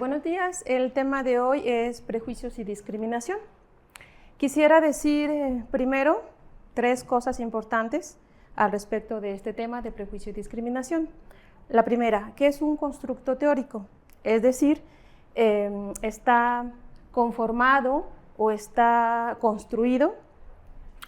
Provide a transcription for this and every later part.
Buenos días, el tema de hoy es prejuicios y discriminación. Quisiera decir primero 3 cosas importantes al respecto de este tema de prejuicio y discriminación. La primera, ¿qué es un constructo teórico? Es decir, está conformado o está construido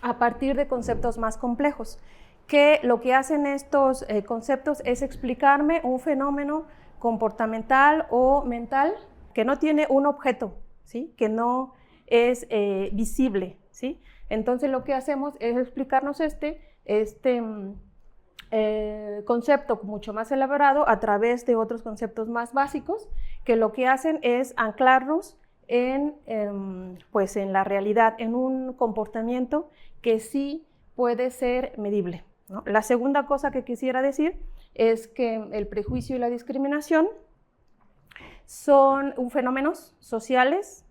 a partir de conceptos más complejos, que lo que hacen estos conceptos es explicarme un fenómeno comportamental o mental que no tiene un objeto, ¿sí? Que no es visible, ¿sí? Entonces lo que hacemos es explicarnos este concepto mucho más elaborado a través de otros conceptos más básicos, que lo que hacen es anclarnos en la realidad, en un comportamiento que sí puede ser medible, ¿no? La segunda cosa que quisiera decir es que el prejuicio y la discriminación son fenómenos sociales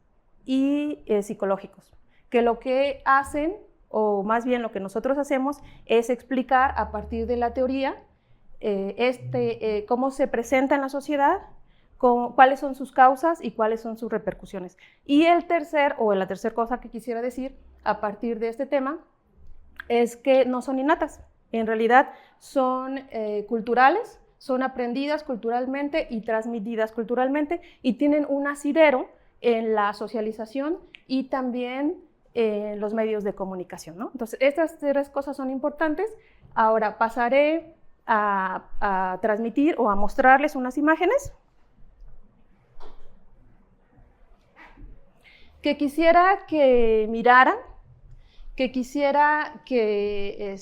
y psicológicos, que lo que hacen, o más bien lo que nosotros hacemos, es explicar a partir de la teoría cómo se presenta en la sociedad, cuáles son sus causas y cuáles son sus repercusiones. Y la tercera cosa que quisiera decir a partir de este tema es que no son innatas, en realidad son culturales, son aprendidas culturalmente y transmitidas culturalmente y tienen un asidero en la socialización y también en los medios de comunicación, ¿no? Entonces, estas 3 cosas son importantes. Ahora pasaré a transmitir o a mostrarles unas imágenes que quisiera que miraran, que quisiera que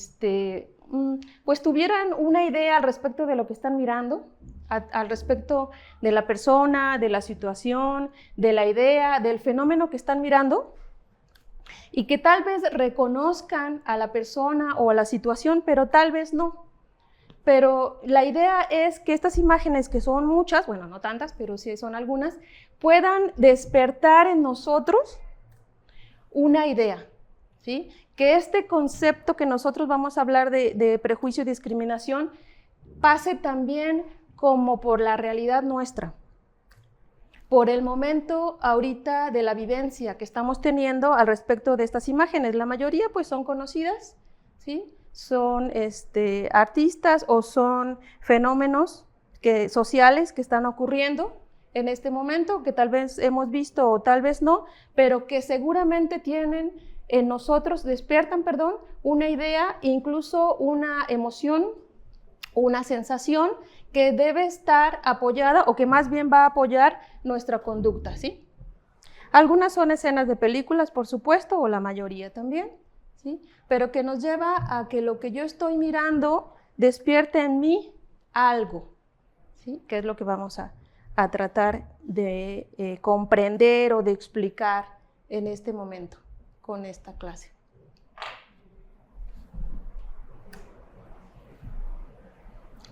pues tuvieran una idea al respecto de lo que están mirando, al respecto de la persona, de la situación, de la idea, del fenómeno que están mirando, y que tal vez reconozcan a la persona o a la situación, pero tal vez no. Pero la idea es que estas imágenes, que son muchas, bueno, no tantas, pero sí son algunas, puedan despertar en nosotros una idea, ¿sí? Que este concepto que nosotros vamos a hablar de prejuicio y discriminación pase también como por la realidad nuestra, por el momento ahorita de la vivencia que estamos teniendo al respecto de estas imágenes. La mayoría pues son conocidas, ¿sí? Son artistas o son fenómenos sociales que están ocurriendo en este momento, que tal vez hemos visto o tal vez no, pero que seguramente tienen en nosotros, despiertan, una idea, incluso una emoción, una sensación que debe estar apoyada o que más bien va a apoyar nuestra conducta, ¿sí? Algunas son escenas de películas, por supuesto, o la mayoría también, ¿sí? Pero que nos lleva a que lo que yo estoy mirando despierte en mí algo, ¿sí? Que es lo que vamos a tratar de comprender o de explicar en este momento con esta clase.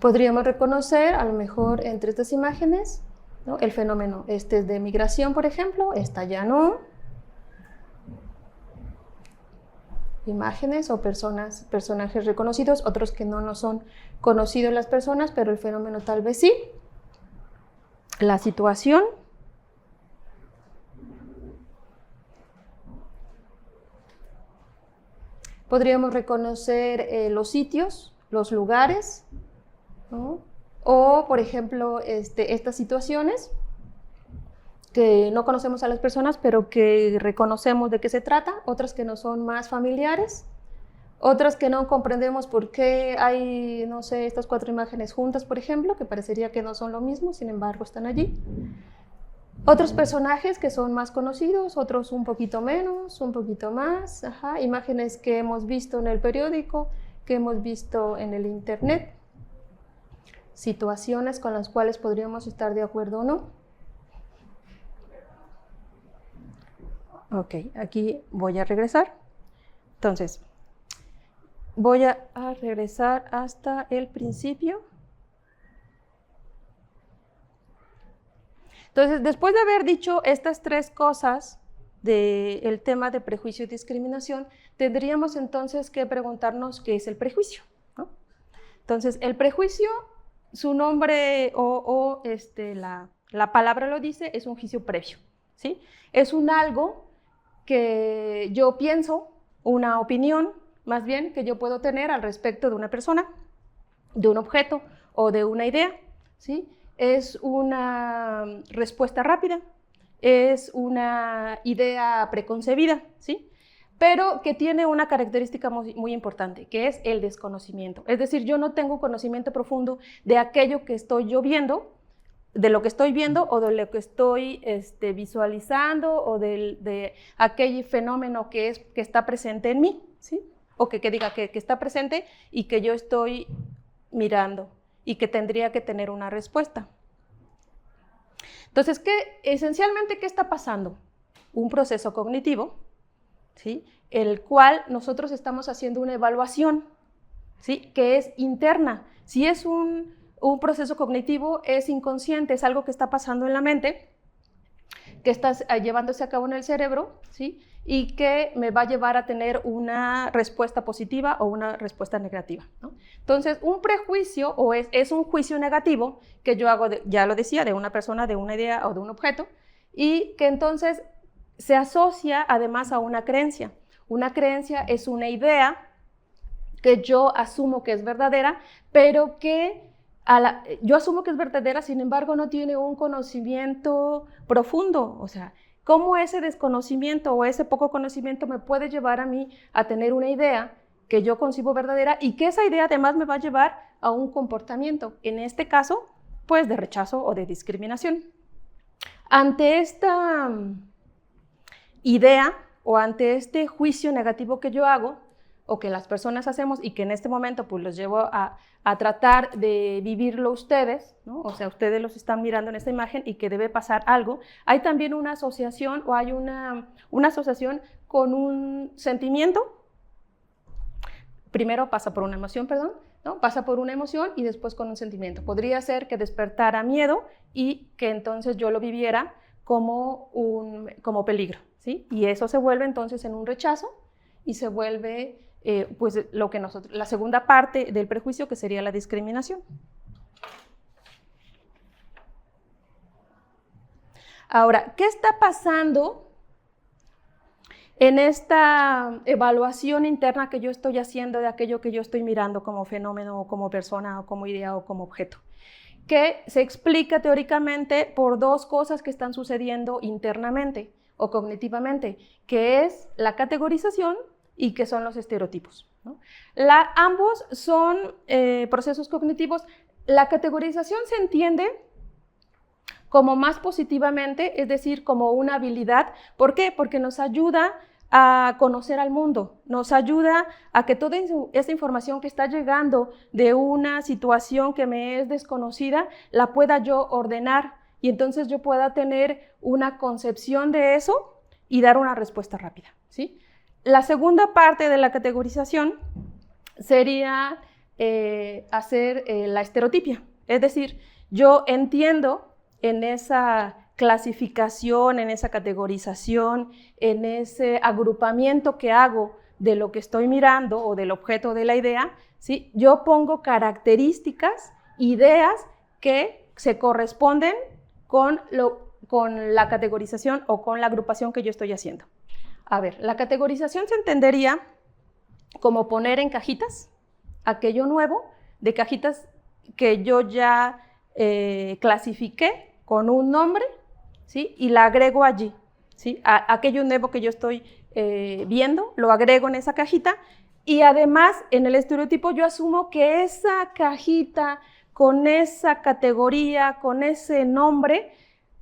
Podríamos reconocer, a lo mejor, entre estas imágenes, ¿no? El fenómeno es de migración, por ejemplo, esta ya no. Imágenes o personajes reconocidos, otros que no son conocidos las personas, pero el fenómeno tal vez sí. La situación. Podríamos reconocer los sitios, los lugares, ¿no? O, por ejemplo, estas situaciones que no conocemos a las personas, pero que reconocemos de qué se trata, otras que nos son más familiares, otras que no comprendemos por qué hay, no sé, estas 4 imágenes juntas, por ejemplo, que parecería que no son lo mismo, sin embargo están allí. Otros personajes que son más conocidos, otros un poquito menos, un poquito más, imágenes que hemos visto en el periódico, que hemos visto en el internet, situaciones con las cuales podríamos estar de acuerdo o no. Ok, aquí voy a regresar. Entonces, voy a regresar hasta el principio. Entonces, después de haber dicho estas 3 cosas del tema de prejuicio y discriminación, tendríamos entonces que preguntarnos qué es el prejuicio, ¿no? Entonces, el prejuicio, su nombre o La palabra lo dice, es un juicio previo, ¿sí? Es un algo que yo pienso, una opinión, más bien, que yo puedo tener al respecto de una persona, de un objeto o de una idea, ¿sí? Es una respuesta rápida, es una idea preconcebida, ¿sí? Pero que tiene una característica muy importante, que es el desconocimiento. Es decir, yo no tengo conocimiento profundo de aquello que estoy yo viendo, de lo que estoy viendo o de lo que estoy visualizando o de aquel fenómeno que está presente en mí, ¿sí? O que diga que está presente y que yo estoy mirando y que tendría que tener una respuesta. Entonces, esencialmente, ¿qué está pasando? Un proceso cognitivo, ¿sí? El cual nosotros estamos haciendo una evaluación, ¿sí? Que es interna. Si es un proceso cognitivo, es inconsciente, es algo que está pasando en la mente, que está llevándose a cabo en el cerebro, ¿sí? Y que me va a llevar a tener una respuesta positiva o una respuesta negativa, ¿no? Entonces, un prejuicio es un juicio negativo que yo hago, ya lo decía, de una persona, de una idea o de un objeto, y que entonces se asocia además a una creencia. Una creencia es una idea que yo asumo que es verdadera, pero que yo asumo que es verdadera, sin embargo, no tiene un conocimiento profundo. O sea, ¿cómo ese desconocimiento o ese poco conocimiento me puede llevar a mí a tener una idea que yo concibo verdadera y que esa idea además me va a llevar a un comportamiento, en este caso, pues de rechazo o de discriminación? Ante esta idea o ante este juicio negativo que yo hago, o que las personas hacemos y que en este momento pues los llevo a tratar de vivirlo ustedes, ¿no? O sea, ustedes los están mirando en esta imagen y que debe pasar algo. Hay también una asociación o hay una asociación con un sentimiento. Primero pasa por una emoción, perdón, ¿no? Pasa por una emoción y después con un sentimiento. Podría ser que despertara miedo y que entonces yo lo viviera como peligro, ¿sí? Y eso se vuelve entonces en un rechazo y se vuelve pues la segunda parte del prejuicio, que sería la discriminación. Ahora, ¿qué está pasando en esta evaluación interna que yo estoy haciendo de aquello que yo estoy mirando como fenómeno o como persona o como idea o como objeto? Que se explica teóricamente por dos cosas que están sucediendo internamente o cognitivamente, que es la categorización y que son los estereotipos, ¿no? Ambos son procesos cognitivos. La categorización se entiende como más positivamente, es decir, como una habilidad. ¿Por qué? Porque nos ayuda a conocer al mundo, nos ayuda a que toda esa información que está llegando de una situación que me es desconocida, la pueda yo ordenar y entonces yo pueda tener una concepción de eso y dar una respuesta rápida, ¿sí? La segunda parte de la categorización sería hacer la estereotipia, es decir, yo entiendo en esa clasificación, en esa categorización, en ese agrupamiento que hago de lo que estoy mirando o del objeto de la idea, ¿sí? Yo pongo características, ideas que se corresponden con la categorización o con la agrupación que yo estoy haciendo. A ver, la categorización se entendería como poner en cajitas aquello nuevo, de cajitas que yo ya clasifiqué con un nombre, ¿sí? Y la agrego allí, ¿sí? Aquello nuevo que yo estoy viendo, lo agrego en esa cajita y además en el estereotipo yo asumo que esa cajita con esa categoría, con ese nombre,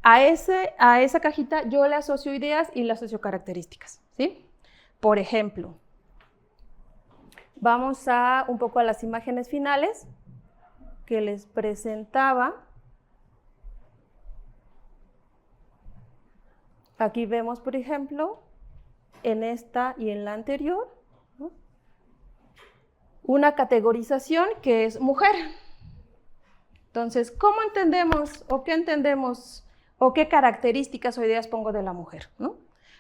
a esa cajita yo le asocio ideas y le asocio características, ¿sí? Por ejemplo, vamos un poco a las imágenes finales que les presentaba. Aquí vemos, por ejemplo, en esta y en la anterior, ¿no? Una categorización que es mujer. Entonces, ¿cómo entendemos o qué entendemos o qué características o ideas pongo de la mujer, ¿no?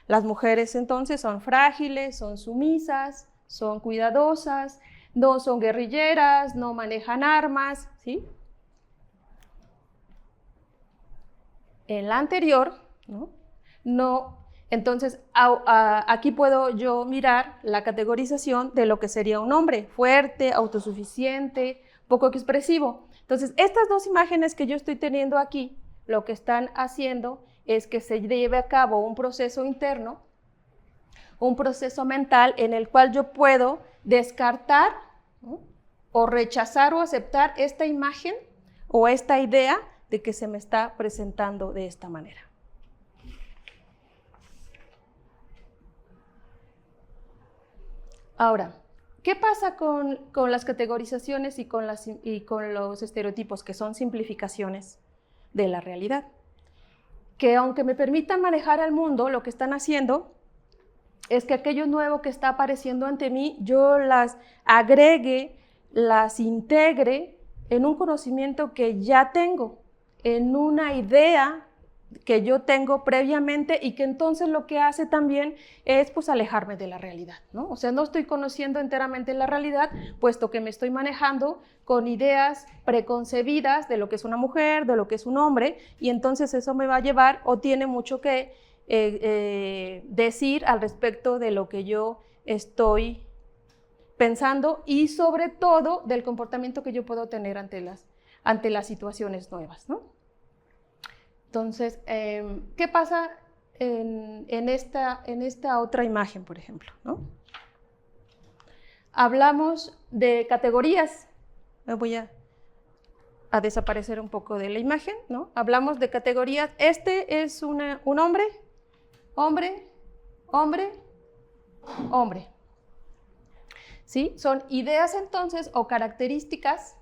Las mujeres entonces son frágiles, son sumisas, son cuidadosas, no son guerrilleras, no manejan armas, ¿sí? en la anterior, entonces aquí puedo yo mirar la categorización de lo que sería un hombre: fuerte, autosuficiente, poco expresivo. Entonces, estas dos imágenes que yo estoy teniendo aquí, lo que están haciendo es que se lleve a cabo un proceso interno, un proceso mental en el cual yo puedo descartar, ¿no?, o rechazar o aceptar esta imagen o esta idea de que se me está presentando de esta manera. Ahora, ¿qué pasa con las categorizaciones y con los estereotipos, que son simplificaciones de la realidad? Que aunque me permitan manejar al mundo, lo que están haciendo es que aquello nuevo que está apareciendo ante mí, yo las agregue, las integre en un conocimiento que ya tengo, en una idea que yo tengo previamente, y que entonces lo que hace también es pues alejarme de la realidad, ¿no? O sea, no estoy conociendo enteramente la realidad, puesto que me estoy manejando con ideas preconcebidas de lo que es una mujer, de lo que es un hombre, y entonces eso me va a llevar, o tiene mucho que decir al respecto de lo que yo estoy pensando, y sobre todo del comportamiento que yo puedo tener ante las situaciones nuevas, ¿no? Entonces, ¿qué pasa en esta otra imagen, por ejemplo, ¿no? Hablamos de categorías. Me voy a desaparecer un poco de la imagen, ¿no? Hablamos de categorías. Este es un hombre, hombre, hombre, hombre. ¿Sí? Son ideas entonces o características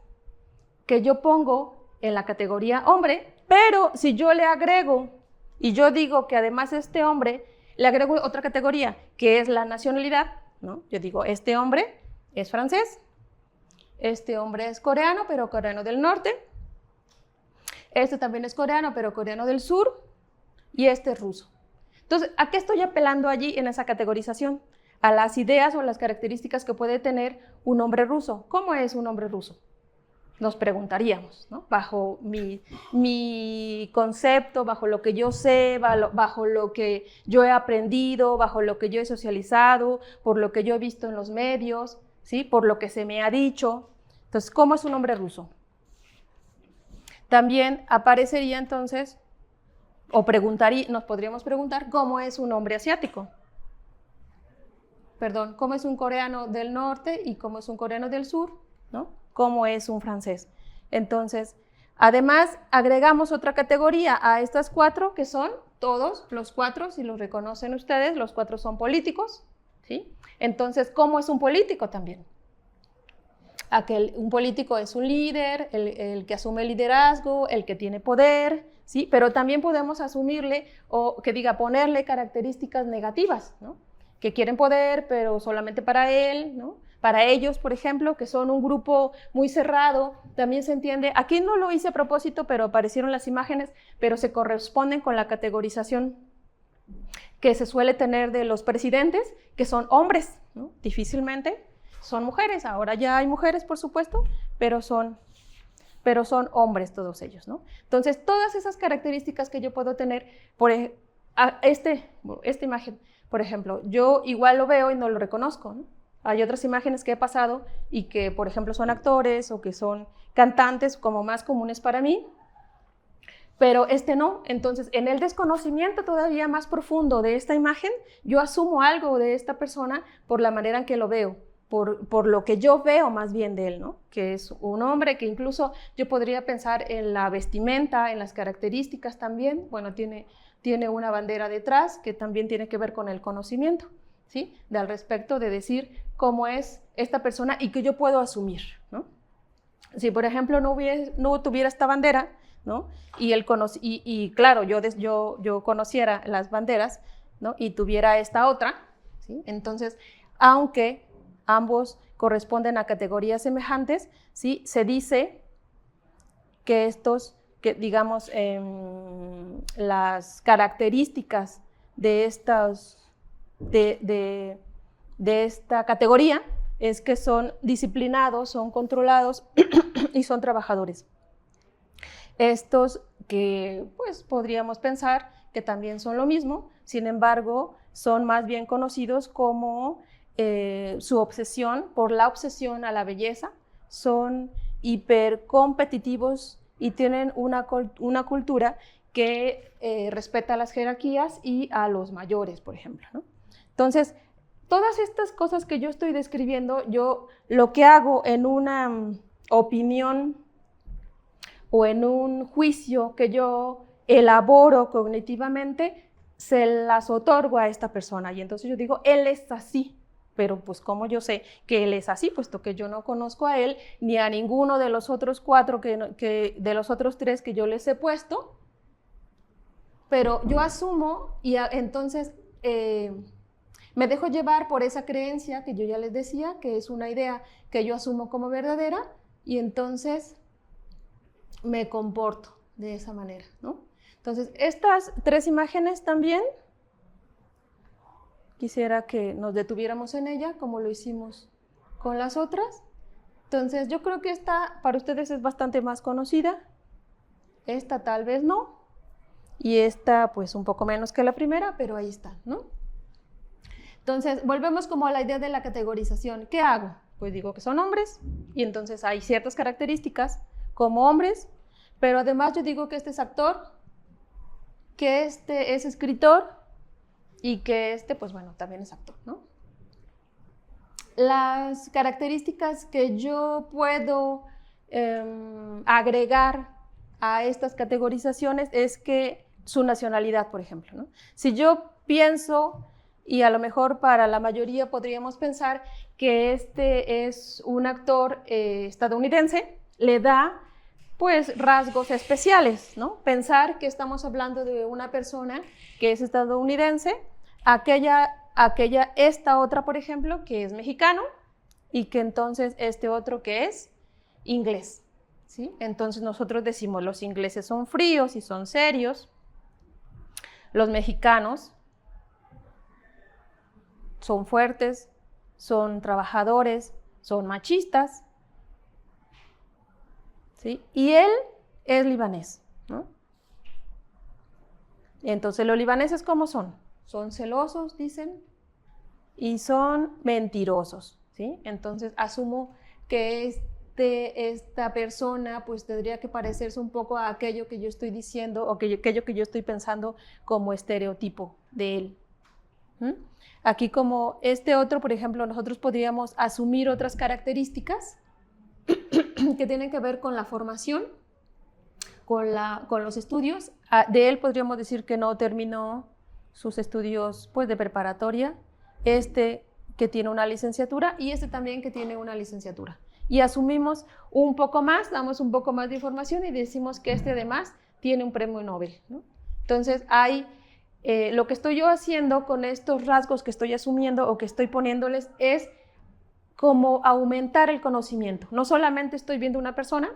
que yo pongo en la categoría hombre, pero si yo le agrego, y yo digo que además este hombre, le agrego otra categoría, que es la nacionalidad, ¿no? Yo digo, este hombre es francés, este hombre es coreano, pero coreano del norte, este también es coreano, pero coreano del sur, y este es ruso. Entonces, ¿a qué estoy apelando allí en esa categorización? A las ideas o las características que puede tener un hombre ruso. ¿Cómo es un hombre ruso? Nos preguntaríamos, ¿no? Bajo mi concepto, bajo lo que yo sé, bajo lo que yo he aprendido, bajo lo que yo he socializado, por lo que yo he visto en los medios, ¿sí? Por lo que se me ha dicho. Entonces, ¿cómo es un hombre ruso? También aparecería entonces, nos podríamos preguntar, ¿cómo es un hombre asiático? Perdón, ¿cómo es un coreano del norte y cómo es un coreano del sur? ¿No? ¿Cómo es un francés? Entonces, además, agregamos otra categoría a estas cuatro, que son todos los cuatro, si los reconocen ustedes, los cuatro son políticos, ¿sí? Entonces, ¿cómo es un político también? Un político es un líder, el que asume el liderazgo, el que tiene poder, ¿sí? Pero también podemos asumirle, o que diga, ponerle características negativas, ¿no? Que quieren poder, pero solamente para él, ¿no? Para ellos, por ejemplo, que son un grupo muy cerrado, también se entiende. Aquí no lo hice a propósito, pero aparecieron las imágenes, pero se corresponden con la categorización que se suele tener de los presidentes, que son hombres, ¿no? Difícilmente son mujeres. Ahora ya hay mujeres, por supuesto, pero son hombres todos ellos, ¿no? Entonces, todas esas características que yo puedo tener, esta imagen, por ejemplo, yo igual lo veo y no lo reconozco, ¿no? Hay otras imágenes que he pasado y que, por ejemplo, son actores o que son cantantes como más comunes para mí, pero no. Entonces, en el desconocimiento todavía más profundo de esta imagen, yo asumo algo de esta persona por la manera en que lo veo, por lo que yo veo más bien de él, ¿no? Que es un hombre que incluso yo podría pensar en la vestimenta, en las características también. Bueno, tiene una bandera detrás que también tiene que ver con el conocimiento, ¿sí? Al respecto de decir cómo es esta persona y que yo puedo asumir, ¿no? Si, por ejemplo, no tuviera esta bandera, ¿no? Y claro, yo conociera las banderas, ¿no? Y tuviera esta otra, ¿sí? Entonces, aunque ambos corresponden a categorías semejantes, ¿sí? Se dice que digamos, las características de esta categoría es que son disciplinados, son controlados y son trabajadores. Estos que pues podríamos pensar que también son lo mismo, sin embargo, son más bien conocidos como su obsesión, por la obsesión a la belleza, son hipercompetitivos y tienen una cultura que respeta las jerarquías y a los mayores, por ejemplo, ¿no? Entonces, todas estas cosas que yo estoy describiendo, yo lo que hago en una opinión o en un juicio que yo elaboro cognitivamente, se las otorgo a esta persona y entonces yo digo, él es así, pero pues ¿cómo yo sé que él es así? Puesto que yo no conozco a él ni a ninguno de los otros cuatro, de los otros tres que yo les he puesto, pero yo asumo y entonces me dejo llevar por esa creencia que yo ya les decía, que es una idea que yo asumo como verdadera y entonces me comporto de esa manera, ¿no? Entonces, estas tres imágenes también quisiera que nos detuviéramos en ella, como lo hicimos con las otras. Entonces, yo creo que esta para ustedes es bastante más conocida, esta tal vez no, y esta pues un poco menos que la primera, pero ahí está, ¿no? Entonces, volvemos como a la idea de la categorización. ¿Qué hago? Pues digo que son hombres, y entonces hay ciertas características como hombres, pero además yo digo que este es actor, que este es escritor, y que este, pues bueno, también es actor, ¿no? Las características que yo puedo agregar a estas categorizaciones es que su nacionalidad, por ejemplo, ¿no? Si yo pienso, y a lo mejor para la mayoría podríamos pensar que este es un actor estadounidense, le da pues rasgos especiales, ¿no? Pensar que estamos hablando de una persona que es estadounidense, esta otra, por ejemplo, que es mexicano, y que entonces este otro que es inglés, ¿sí? Entonces nosotros decimos, los ingleses son fríos y son serios, los mexicanos son fuertes, son trabajadores, son machistas, ¿sí? Y él es libanés, ¿no? Entonces, los libaneses, ¿cómo son? Son celosos, dicen, y son mentirosos, ¿sí? Entonces, asumo que esta persona pues tendría que parecerse un poco a aquello que yo estoy diciendo o aquello que yo estoy pensando como estereotipo de él. Aquí como este otro, por ejemplo, nosotros podríamos asumir otras características que tienen que ver con la formación, con los estudios. De él podríamos decir que no terminó sus estudios pues, de preparatoria, este que tiene una licenciatura y este también que tiene una licenciatura. Y asumimos un poco más, damos un poco más de información y decimos que este además tiene un premio Nobel, ¿no? Entonces hay lo que estoy yo haciendo con estos rasgos que estoy asumiendo o que estoy poniéndoles es como aumentar el conocimiento. No solamente estoy viendo una persona,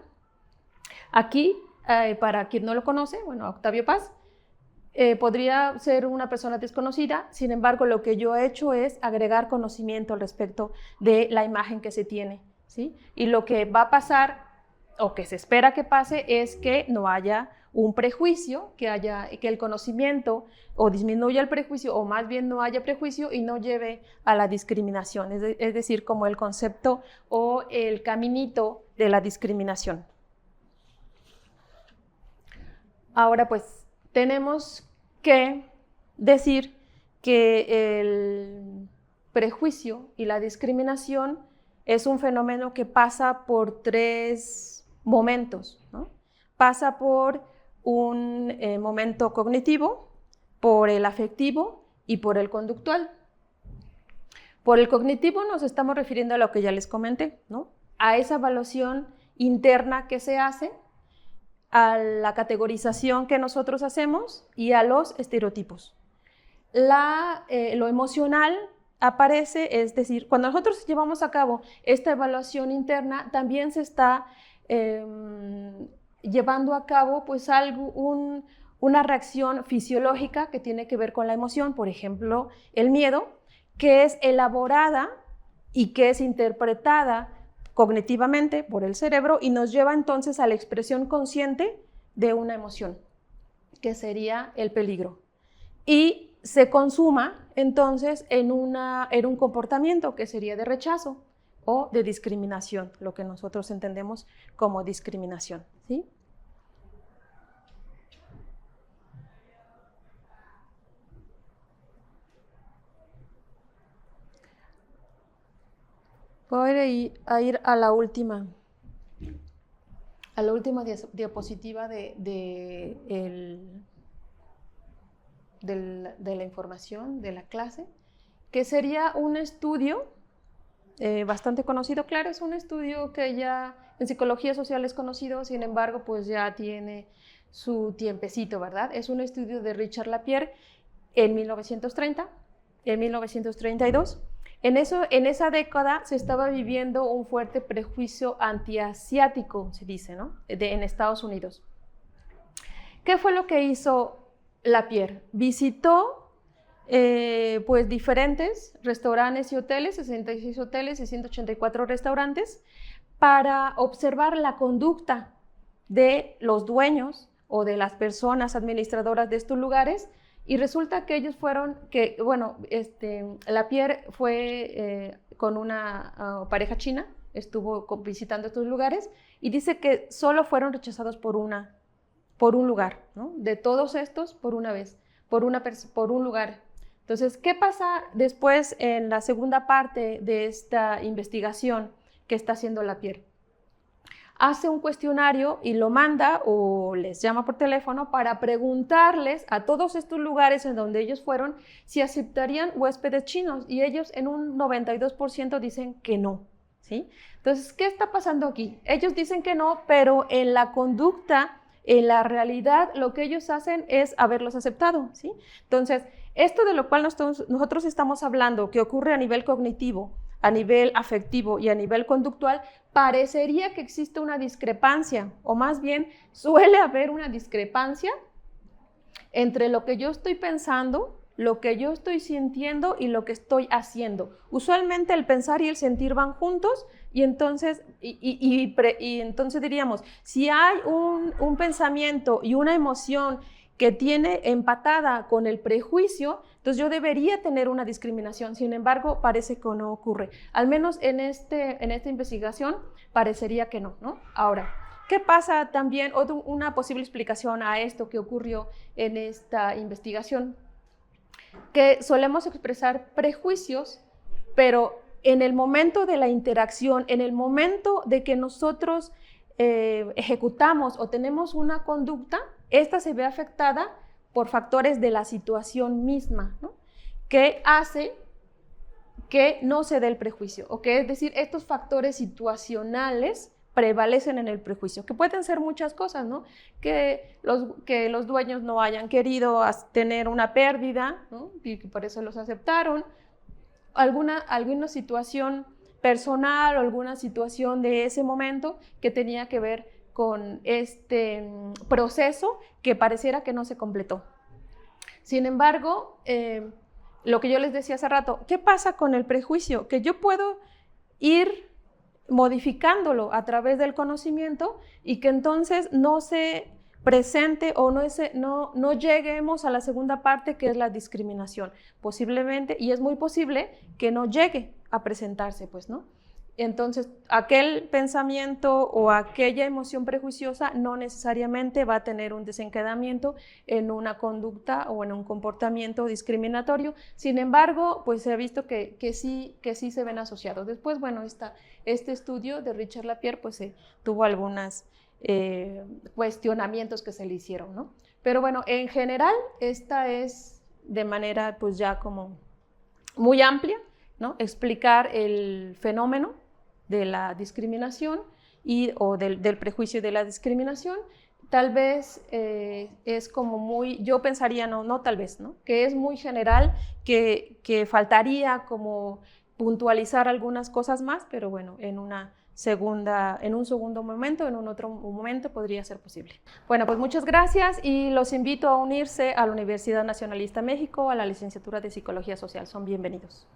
aquí, para quien no lo conoce, bueno, Octavio Paz, podría ser una persona desconocida, sin embargo, lo que yo he hecho es agregar conocimiento al respecto de la imagen que se tiene, ¿sí? Y lo que va a pasar, o que se espera que pase, es que no haya un prejuicio, que el conocimiento o disminuya el prejuicio, o más bien no haya prejuicio y no lleve a la discriminación, es decir, como el concepto o el caminito de la discriminación. Ahora pues tenemos que decir que el prejuicio y la discriminación es un fenómeno que pasa por tres momentos, ¿no? Pasa por un momento cognitivo, por el afectivo y por el conductual. Por el cognitivo nos estamos refiriendo a lo que ya les comenté, ¿no? A esa evaluación interna que se hace, a la categorización que nosotros hacemos y a los estereotipos. Lo emocional aparece, es decir, cuando nosotros llevamos a cabo esta evaluación interna, también se está llevando a cabo pues una reacción fisiológica que tiene que ver con la emoción, por ejemplo, el miedo, que es elaborada y que es interpretada cognitivamente por el cerebro y nos lleva entonces a la expresión consciente de una emoción, que sería el peligro, y se consuma entonces en un comportamiento que sería de rechazo o de discriminación, lo que nosotros entendemos como discriminación, ¿sí? Voy a ir a la última diapositiva de la información de la clase, que sería un estudio bastante conocido. Claro, es un estudio que ya en psicología social es conocido, sin embargo, pues ya tiene su tiempecito, ¿verdad? Es un estudio de Richard Lapierre en 1930, en 1932. En esa década se estaba viviendo un fuerte prejuicio antiasiático, se dice, ¿no? En Estados Unidos. ¿Qué fue lo que hizo Lapierre? Visitó pues diferentes restaurantes y hoteles, 66 hoteles y 184 restaurantes, para observar la conducta de los dueños o de las personas administradoras de estos lugares. Y resulta que ellos Lapierre fue con una pareja china, estuvo visitando estos lugares y dice que solo fueron rechazados por un lugar, ¿no? De todos estos, por una vez, por un lugar. Entonces, ¿qué pasa después en la segunda parte de esta investigación que está haciendo Lapierre? Hace un cuestionario y lo manda o les llama por teléfono para preguntarles a todos estos lugares en donde ellos fueron si aceptarían huéspedes chinos, y ellos en un 92% dicen que no, ¿sí? Entonces, ¿qué está pasando aquí? Ellos dicen que no, pero en la conducta, en la realidad, lo que ellos hacen es haberlos aceptado, ¿sí? Entonces, esto de lo cual nosotros estamos hablando, que ocurre a nivel cognitivo, a nivel afectivo y a nivel conductual, parecería que existe una discrepancia, o más bien suele haber una discrepancia entre lo que yo estoy pensando, lo que yo estoy sintiendo y lo que estoy haciendo. Usualmente el pensar y el sentir van juntos, y entonces, entonces diríamos, si hay un pensamiento y una emoción que tiene empatada con el prejuicio, entonces yo debería tener una discriminación. Sin embargo, parece que no ocurre. Al menos en esta investigación parecería que no, ¿no? Ahora, ¿qué pasa también? Una posible explicación a esto que ocurrió en esta investigación, que solemos expresar prejuicios, pero en el momento de la interacción, en el momento de que nosotros ejecutamos o tenemos una conducta, esta se ve afectada por factores de la situación misma, ¿no? Que hace que no se dé el prejuicio, o que es decir, estos factores situacionales prevalecen en el prejuicio, que pueden ser muchas cosas, ¿no? Que los dueños no hayan querido tener una pérdida, ¿no? Y que por eso los aceptaron, alguna situación personal o alguna situación de ese momento que tenía que ver con este proceso que pareciera que no se completó. Sin embargo, lo que yo les decía hace rato, ¿qué pasa con el prejuicio? Que yo puedo ir modificándolo a través del conocimiento y que entonces no se presente o no lleguemos a la segunda parte, que es la discriminación. Posiblemente, y es muy posible que no llegue a presentarse, pues, ¿no? Entonces, aquel pensamiento o aquella emoción prejuiciosa no necesariamente va a tener un desencadenamiento en una conducta o en un comportamiento discriminatorio. Sin embargo, pues se ha visto que sí se ven asociados. Después, bueno, este estudio de Richard Lapierre, pues tuvo algunos cuestionamientos que se le hicieron, ¿no? Pero bueno, en general, esta es de manera pues ya como muy amplia, ¿no? Explicar el fenómeno de la discriminación o del prejuicio de la discriminación. Tal vez es como muy, yo pensaría, no tal vez, ¿no? Que es muy general, que faltaría como puntualizar algunas cosas más, pero bueno, en un segundo momento, en un otro momento podría ser posible. Bueno, pues muchas gracias y los invito a unirse a la Universidad Nacionalista México, a la licenciatura de Psicología Social. Son bienvenidos.